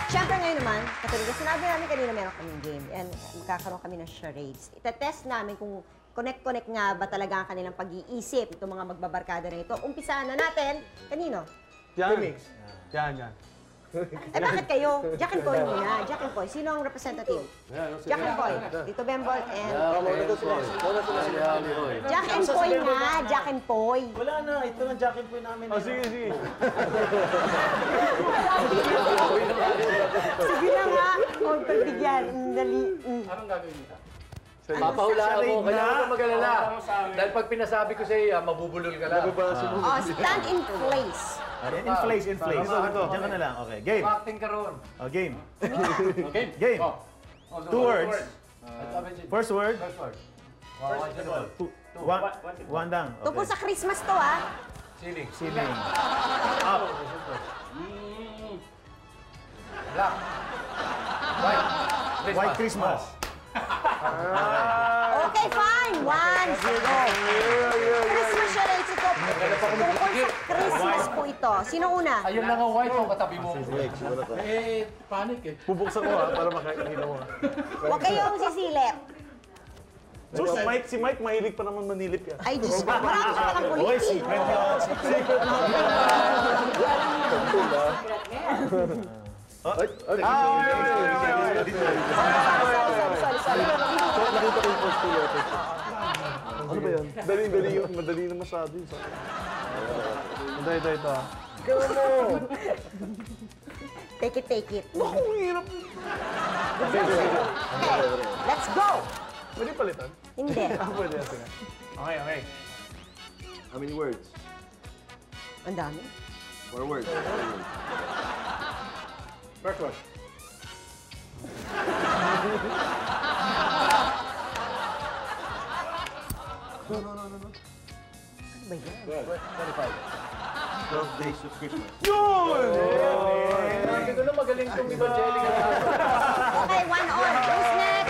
Siyempre ngayon naman, katulad na sinabi namin kanina, meron kaming game. And magkakaroon kami ng charades. Itetest namin kung connect-connect nga ba talaga ang kanilang pag-iisip. Itong mga magbabarkada na ito. Umpisahan na natin. Kanino? Yan. Yan. Eh bakit kayo? Jack and Poy muna. Jack and Poy. Sino ang representative? Jack and Poy. Dito Bembol and... Jack and Poy nga. Jack and Poy. Wala na. Ito na Jack and Poy namin. Oh, sige. Sige na nga. Huwag pagbigyan. Dali. Anong gagawin dito? Papahulaan mo, kaya huwag kang mag-alala. Dahil pag pinasabi ko sa'yo, mabubulol ka lang. Oh, stand in place. In place. Diyan ka na lang. Okay, game. Acting ka ron. Oh, game. Okay? Game. 2 words. First word. One down. Tungkol sa Christmas to, ha? Ceiling. Up. Black. White Christmas. Okay, fine. 1-0. Christmas charades ito. Tungkol sa Christmas po ito. Sino una? Ayun lang ang white mo, katabi mo. Panic eh. Bubuksan ko para makakita mo. Huwag kayong sisilip. So, si Mike, mahilig pa naman manilip yan. Ay, Diyos ko. Marami ka palang Okay, kulitin. secret yun. Sorry. Nakita ko yung post ko yun. Ano ba yan? Dali yun. Madali na masyado yun. Ito. Ikaw mo! Take it. Naku, hirap. Okay, let's go! Pwede palitan? Hindi. Pwede yan. Sige. Okay. How many words? Ang dami. 4 words. First one. No. Ano ba yan? 12 days of Christmas. Yun! Sabi ko na magaling itong Evangelic. Okay, 1 on. Who's next?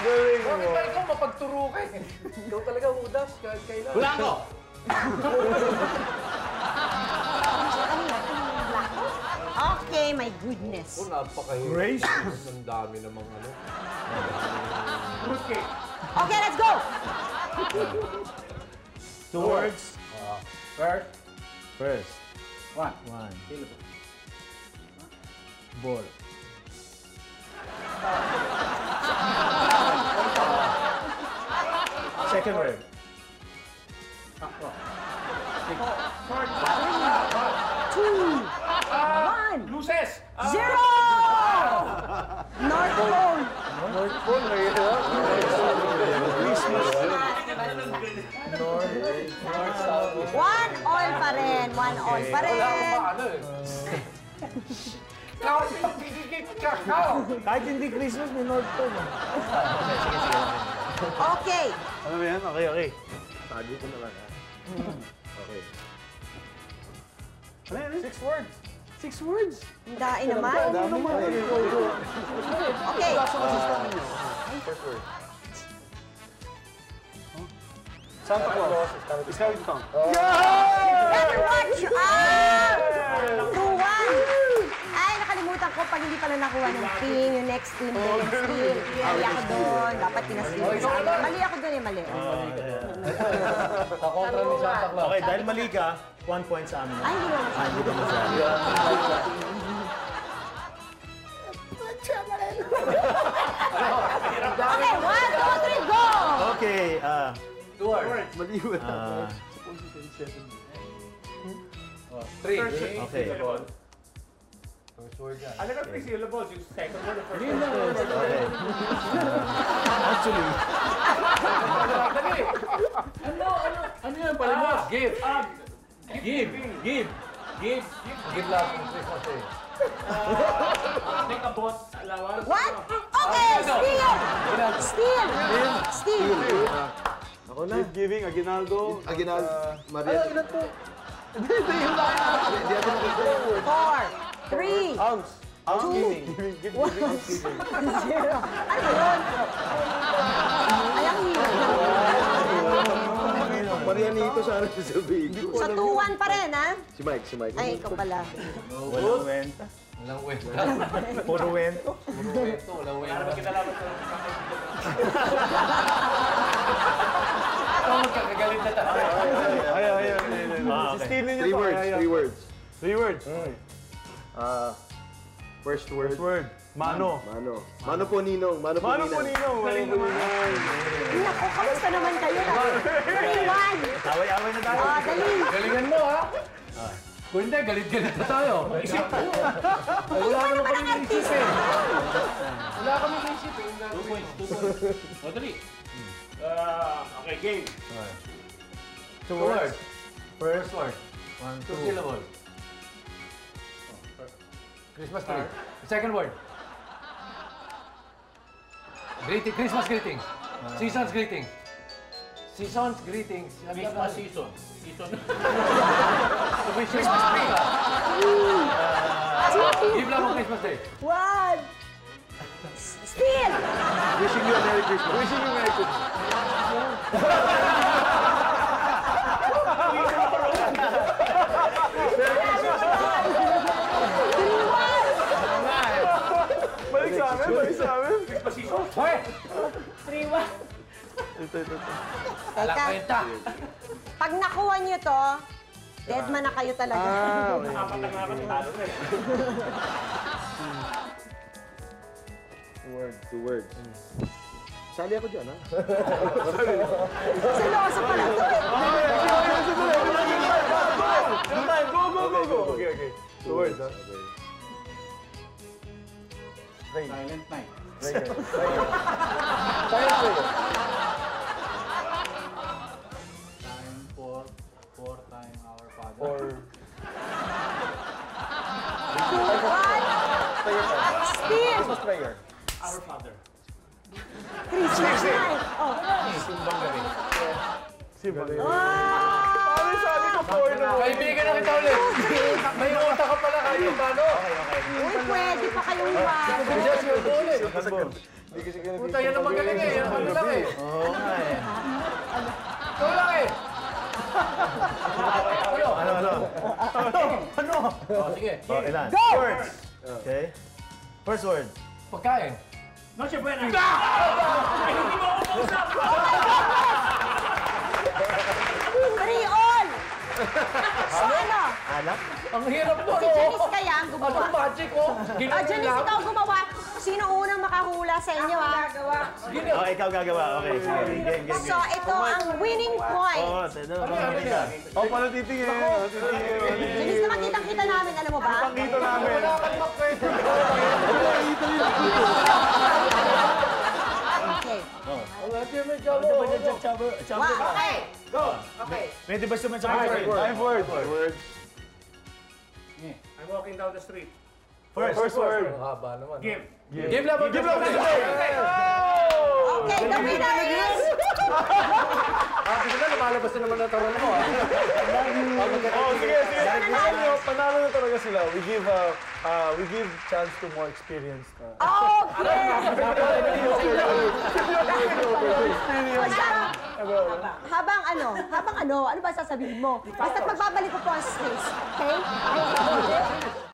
Galing Bakit mo. ba ikaw mapagturo ka eh? Ikaw talaga udas kahit kailan. Wala ko! Okay, my goodness. Napakahirap. Gracious. Ang dami namang ano. Okay, let's go! 2 words. First. One. Ball. Second word. 2, 1, Luces! 0! North Pole. North Pole, mahirap. Christmas. 1 all pa rin. 1 all pa rin. Ano eh? Kahit hindi Christmas, may North Pole. Okay. Ano ba yan? Okay. Tago ko naman ha. Okay. Ano yan? 6 words. 6 words. Ang dain naman. Okay. First word. Santa Claus. Skeleton. Let's watch! 2-1. Ay, nakalimutan ko pag hindi pala nakuha ng team, yung next team, the next team. Mali ako doon. Dapat pinaslip ko sa akin. Mali ako doon mali. Kakontra ni Santa Claus. Okay, dahil mali ka, 1 point sa amin. Ay, hindi naman siya. Hindi naman sa amin. Okay, 1, 2, 3, go! Okay, 2 words. Maliwan. 3. okay. First word yan. Ano ka 3 syllables? Yung second word or first Okay. word? Actually, Dali! Ano yan pala mo? Give. Give lang ng Christmas eh. Take a bot, alawan. What? Okay, steal! Steal! Ako na. Gift giving, Aguinaldo. Aguinaldo. Maria. Ilan to? Hindi yung lahat. Hindi ako nakita. 4, 3, Ounce. Ounce giving. Gift giving. 0. Ano ba yun? Ay, ang hirap na. Marianito sana sasabihin ko. So, 2-1 pa rin, ha? Si Mike. Ay, ikaw pala. walang kwenta. Puro wento. Ito, wala wala. Para magkitalaman sa Ito, magkakagalit na tayo. Ayan. Okay. Steal niyo Three to. words, Ayan. 3 words. 3 words. First word. First word. Mano. Mano. Mano po ninong. Mano po Mano po ninang. ninong. Naku, kamusta naman kayo? 3-1. Away-away na tayo. Dali. Galingan mo, ha? Kung hindi, galit-galit na tayo. Isip mo. Wala ka naman kami naisip eh. Wala kami naisip eh. 2 points. O, dali. Okay, game. 2 words. First word. 2 syllables. Christmas tree. Second word. Christmas greetings. Season's greetings. Season's greetings. Christmas season. Christmas tree. Give lang mo Christmas day. 1. Steal. Wishing you a Merry Christmas. Wishing you Merry Christmas. Balik sa amin. Christmas season. Hoy! 3-1. Ito. Alam Teka, kwenta. pag nakuha niyo to, dead man na kayo talaga. Apat na nga ako talo na eh. 2 words. Sali ako dyan, ha? Seryoso pala to. Go. Okay. 2 words, ha? Silent night. Time for time our father. Or... 2-1. Steal. Christmas prayer. Our father. Christmas night. Oh. Simbang gabi. Simba. Wow! Ano sabi ko 4 na? Kaibigan na kita ulit. May utak ka pala kahit paano. Uy, pwede pa kayong bago. Just your ulit. Hindi kasi ganun. Puta, yan ang magaling eh. Yan ang ano lang eh. Oo nga eh. Ikaw lang eh. Ano? Oh, sige. Oh, ilan? Go! Words. Okay. First word. Pagkain. Noche buena. Ay, hindi mo ako kausap. 3-all. So ano? Anak? Ang hirap mo. Si Janice kaya ang gumawa. Anong magic ko? Ah, Janice, ikaw gumawa. Sino unang makahula sa inyo, ha? Oh, ikaw gagawa. Okay, sige. Game. So, ito ang winning point. Oo, Ano yan? Oh, pala titingin. Janice, naman kitang-kita namin, alam mo ba? Dito namin. Wala kang mapwede. Okay. Wala din may jabo. Wow, okay. Pwede ba suman sa Time word. I'm walking down the street. First word. Ang haba naman. Game. Give lang mo. Give lang mo. Okay, the winner is... Sabi ko na, lumalabas na naman ang taron mo. Oh, sige. Panalo na talaga sila. We give chance to more experienced. Okay! Habang ano ba sasabihin mo? Basta't magbabalik ko po ang space. Okay?